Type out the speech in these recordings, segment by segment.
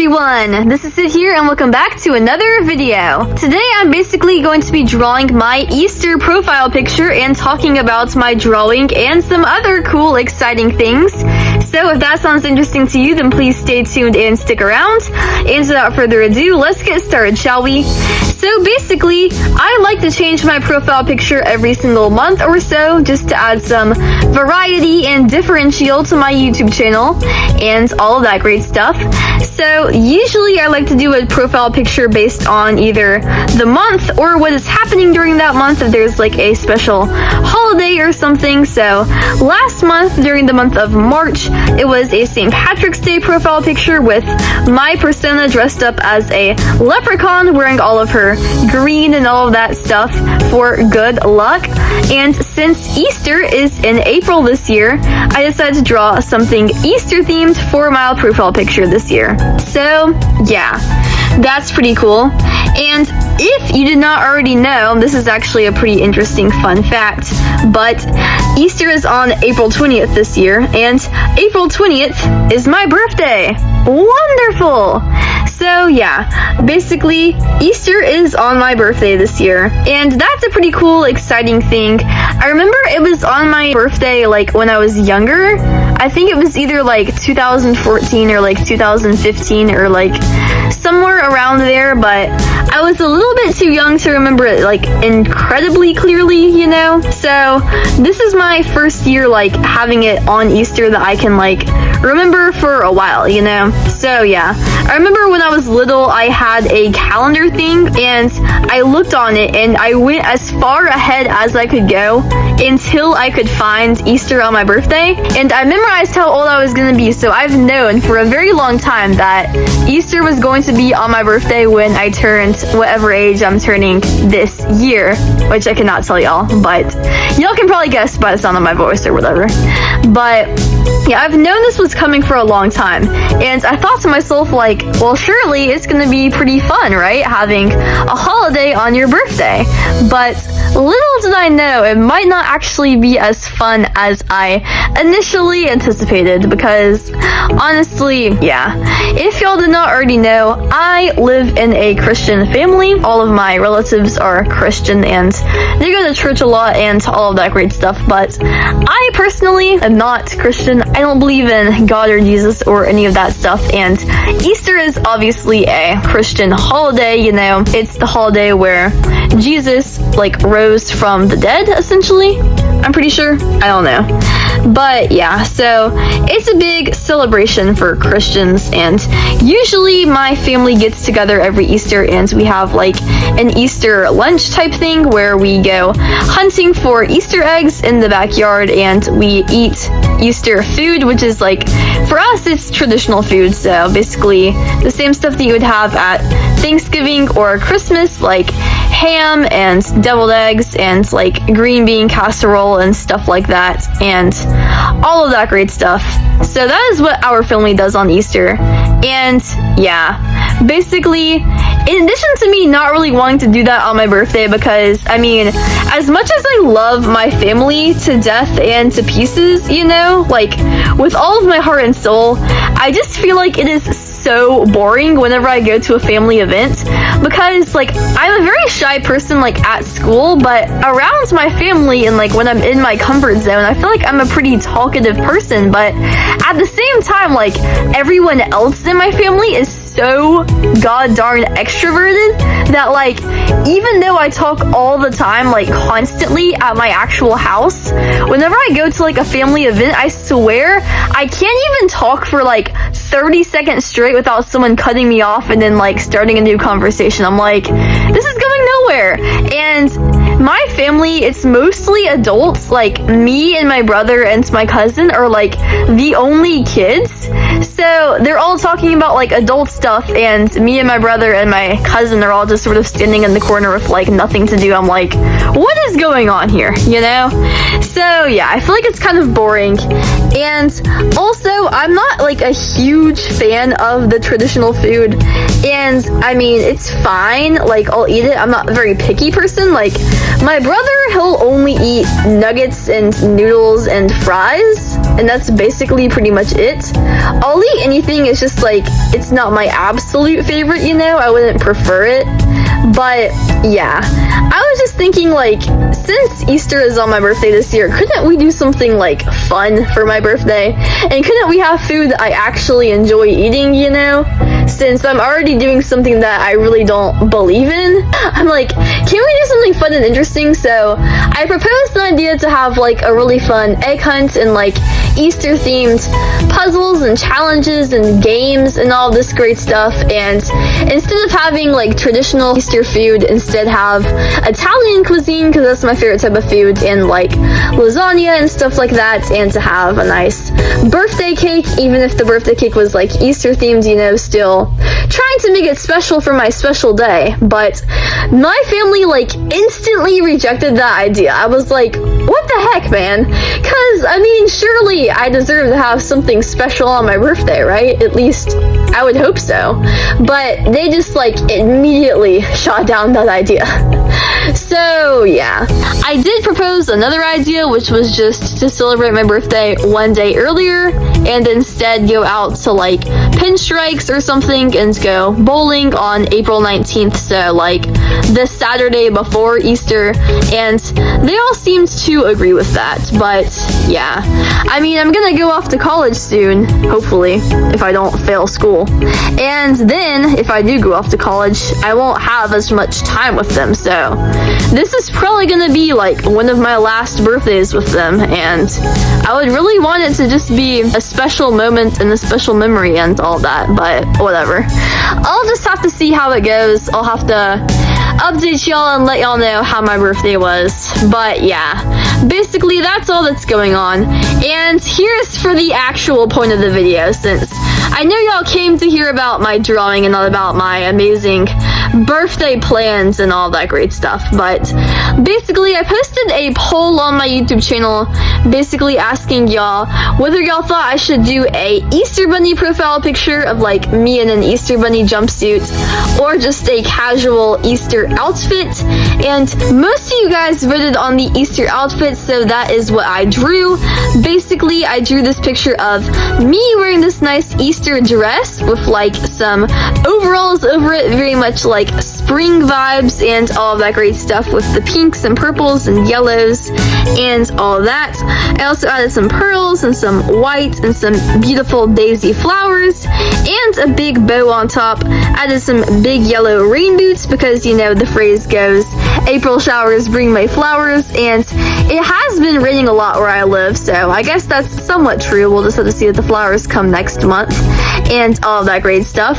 everyone, this is Sid here and welcome back to another video. Today I'm basically going to be drawing my Easter profile picture and talking about my drawing and some other cool, exciting things. So if that sounds interesting to you, then please stay tuned and stick around. And without further ado, let's get started, shall we? So basically, I like to change my profile picture every single month or so, just to add some variety and differential to my YouTube channel and all of that great stuff. So usually I like to do a profile picture based on either the month or what is happening during that month, if there's like a special holiday or something. So last month, during the month of March, it was a St. Patrick's Day profile picture with my persona dressed up as a leprechaun, wearing all of her green and all of that stuff for good luck. And since Easter is in April this year, I decided to draw something Easter themed for my profile picture this year. So yeah, that's pretty cool. And if you did not already know, this is actually a pretty interesting fun fact, but Easter is on April 20th this year, and April 20th is my birthday. Wonderful! So yeah, basically Easter is on my birthday this year, and that's a pretty cool, exciting thing. I remember it was on my birthday like when I was younger. I think it was either like 2014 or like 2015 or like somewhere around there, but I was a little bit too young to remember it like incredibly clearly, you know? So this is my first year like having it on Easter that I can like remember for a while, you know? So yeah, I remember when I was little I had a calendar thing and I looked on it and I went as far ahead as I could go until I could find Easter on my birthday, and I memorized how old I was gonna be, so I've known for a very long time that Easter was going to be on my birthday when I turned whatever age I'm turning this year, which I cannot tell y'all, but y'all can probably guess by the sound of my voice or whatever. But yeah, I've known this was coming for a long time, and I thought to myself like, well, surely it's gonna be pretty fun, right? Having a holiday on your birthday. But little did I know, it might not actually be as fun as I initially anticipated, because honestly, yeah, if y'all did not already know, I live in a Christian family. All of my relatives are Christian and they go to church a lot and all of that great stuff, but I personally am not Christian. I don't believe in God or Jesus or any of that stuff, and Easter is obviously a Christian holiday, you know. It's the holiday where Jesus like rose from the dead, essentially. I'm pretty sure. I don't know. But yeah, so it's a big celebration for Christians, and usually my family gets together every Easter and we have like an Easter lunch type thing where we go hunting for Easter eggs in the backyard and we eat Easter food, which is like, for us it's traditional food, so basically the same stuff that you would have at Thanksgiving or Christmas, like ham and deviled eggs and like green bean casserole and stuff like that, and all of that great stuff. So that is what our family does on Easter. And yeah, basically, in addition to me not really wanting to do that on my birthday, because I mean, as much as I love my family to death and to pieces, you know, like with all of my heart and soul, I just feel like it is so boring whenever I go to a family event, because like I'm a very shy person like at school, but around my family and like when I'm in my comfort zone, I feel like I'm a pretty talkative person, but at the same time, like everyone else in my family is so god darn extroverted that like even though I talk all the time, like constantly at my actual house, whenever I go to like a family event, I swear I can't even talk for like 30 seconds straight without someone cutting me off and then like starting a new conversation. I'm like, this is going nowhere. And my family, it's mostly adults, like me and my brother and my cousin are like the only kids, so they're all talking about like adult stuff, and me and my brother and my cousin are all just sort of standing in the corner with like nothing to do. I'm like, what is going on here, you know? So yeah, I feel like it's kind of boring. And also So I'm not like a huge fan of the traditional food, and I mean, it's fine, like I'll eat it. I'm not a very picky person. Like my brother, he'll only eat nuggets and noodles and fries, and that's basically pretty much it. I'll eat anything, it's just like it's not my absolute favorite, you know. I wouldn't prefer it. But yeah, I was just thinking, like, since Easter is on my birthday this year, couldn't we do something like fun for my birthday? And couldn't we have food that I actually enjoy eating, you know? Since I'm already doing something that I really don't believe in, I'm like, can we do something fun and interesting? So I proposed an idea to have like a really fun egg hunt and like Easter themed puzzles and challenges and games and all this great stuff. And instead of having like traditional Easter food, instead have Italian cuisine, because that's my favorite type of food, and like lasagna and stuff like that, and to have a nice birthday cake, even if the birthday cake was like Easter themed, you know, still trying to make it special for my special day. But my family like instantly rejected that idea. I was like, what the heck, man? Because I mean, surely I deserve to have something special on my birthday, right? At least I would hope so. But they just like immediately shot down that idea. So yeah, I did propose another idea, which was just to celebrate my birthday one day earlier and instead go out to like pinstrikes or something and go bowling on April 19th, so like the Saturday before Easter, and they all seemed to agree with that. But yeah, I mean, I'm gonna go off to college soon, hopefully, if I don't fail school. And then if I do go off to college, I won't have as much time with them, so this is probably gonna be like one of my last birthdays with them, and I would really want it to just be a special moment and a special memory and all that, but whatever. I'll just have to see how it goes. I'll have to update y'all and let y'all know how my birthday was. But yeah, basically that's all that's going on. And here's for the actual point of the video, since I know y'all came to hear about my drawing and not about my amazing birthday plans and all that great stuff. But basically, I posted a poll on my YouTube channel basically asking y'all whether y'all thought I should do a Easter Bunny profile picture of like me in an Easter Bunny jumpsuit or just a casual Easter outfit. And most of you guys voted on the Easter outfit, so that is what I drew. Basically, I drew this picture of me wearing this nice Easter dress with like some overalls over it, very much like spring vibes and all of that great stuff with the pinks and purples and yellows and all that. I also added some pearls and some white and some beautiful daisy flowers and a big bow on top. Added some big yellow rain boots because, you know, the phrase goes, April showers bring May flowers, and it has been raining a lot where I live, so I guess that's somewhat true. We'll just have to see if the flowers come next month and all of that great stuff.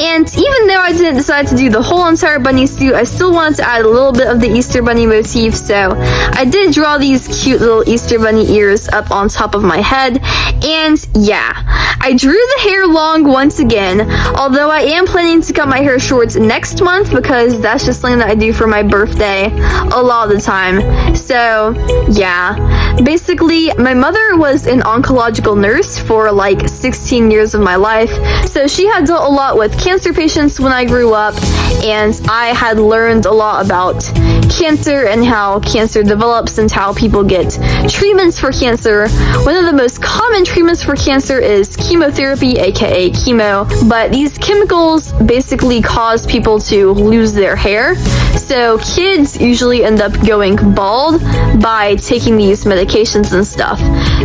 And even though I didn't decide to do the whole entire bunny suit, I still wanted to add a little bit of the Easter bunny motif, so I did draw these cute little Easter bunny ears up on top of my head. And yeah, I drew the hair long once again, although I am planning to cut my hair short next month because that's just something that I do for my birthday a lot of the time. So yeah, basically my mother was an oncological nurse for like 16 years of my life, so she had dealt a lot with cancer patients when I grew up, and I had learned a lot about cancer and how cancer develops and how people get treatments for cancer. One of the most common treatments for cancer is chemotherapy, aka chemo, but these chemicals basically cause people to lose their hair. So kids usually end up going bald by taking these medications and stuff.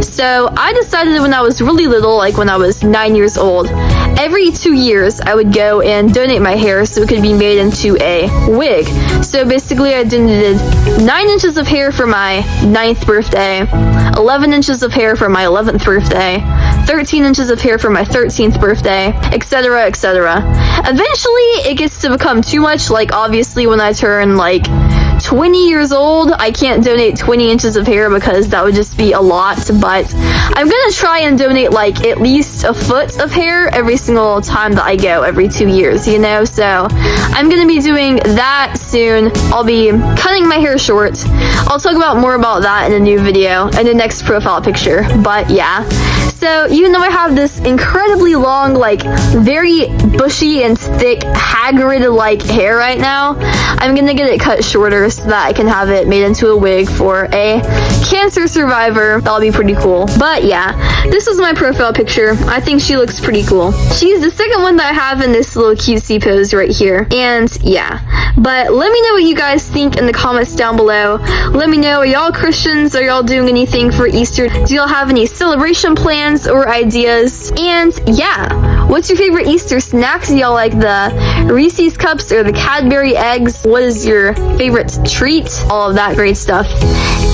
So I decided when I was really little, like when I was 9 years old, every 2 years I would go and donate my hair so it could be made into a wig. So basically I donated 9 inches of hair for my 9th birthday, 11 inches of hair for my 11th birthday, 13 inches of hair for my 13th birthday, etc., etc. Eventually, it gets to become too much. Like, obviously, when I turn, like, 20 years old. I can't donate 20 inches of hair because that would just be a lot, but I'm gonna try and donate like at least a foot of hair every single time that I go, every 2 years, you know? So I'm gonna be doing that soon. I'll be cutting my hair short. I'll talk about more about that in a new video, in the next profile picture, but yeah. So even though I have this incredibly long, like very bushy and thick Hagrid-like hair right now, I'm gonna get it cut shorter so that I can have it made into a wig for a cancer survivor. That'll be pretty cool. But yeah, this is my profile picture. I think she looks pretty cool. She's the second one that I have in this little cutesy pose right here. And yeah, but let me know what you guys think in the comments down below. Let me know, are y'all Christians? Are y'all doing anything for Easter? Do y'all have any celebration plans or ideas? And yeah, what's your favorite Easter snack? Do y'all like the Reese's cups or the Cadbury eggs? What is your favorite treat? All of that great stuff.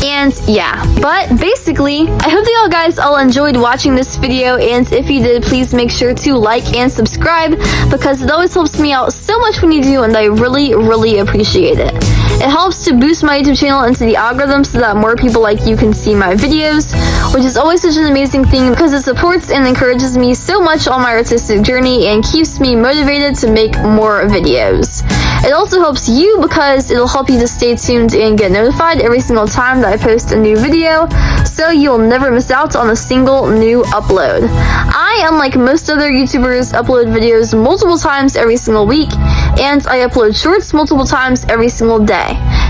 And yeah, but basically, I hope that y'all guys all enjoyed watching this video, and if you did, please make sure to like and subscribe because it always helps me out so much when you do, and I really appreciate it. It helps to boost my YouTube channel into the algorithm so that more people like you can see my videos, which is always such an amazing thing because it supports and encourages me so much on my artistic journey and keeps me motivated to make more videos. It also helps you because it'll help you to stay tuned and get notified every single time that I post a new video, so you'll never miss out on a single new upload. I, unlike most other YouTubers, upload videos multiple times every single week, and I upload shorts multiple times every single day.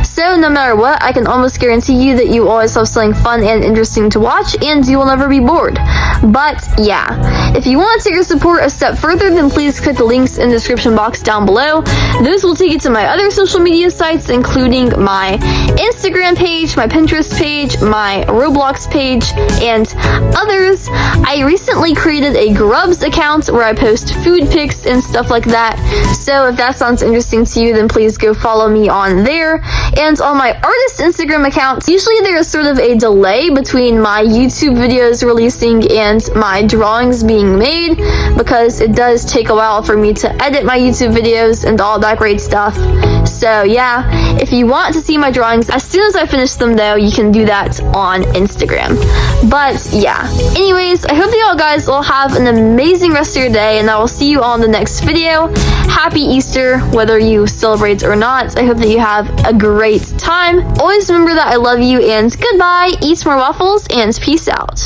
So no matter what, I can almost guarantee you that you always have something fun and interesting to watch, and you will never be bored. But yeah, if you want to take your support a step further, then please click the links in the description box down below. Those will take you to my other social media sites, including my Instagram page, my Pinterest page, my Roblox page, and others. I recently created a Grubs account where I post food pics and stuff like that. So if that sounds interesting to you, then please go follow me on there. And on my artist Instagram account, usually there is sort of a delay between my YouTube videos releasing and my drawings being made because it does take a while for me to edit my YouTube videos and all that great stuff. So yeah, if you want to see my drawings as soon as I finish them though, you can do that on Instagram. But yeah, anyways, I hope that y'all guys all have an amazing rest of your day, and I will see you on the next video. Happy Easter, whether you celebrate or not. I hope that you have a great time. Always remember that I love you, and goodbye, eat more waffles, and peace out.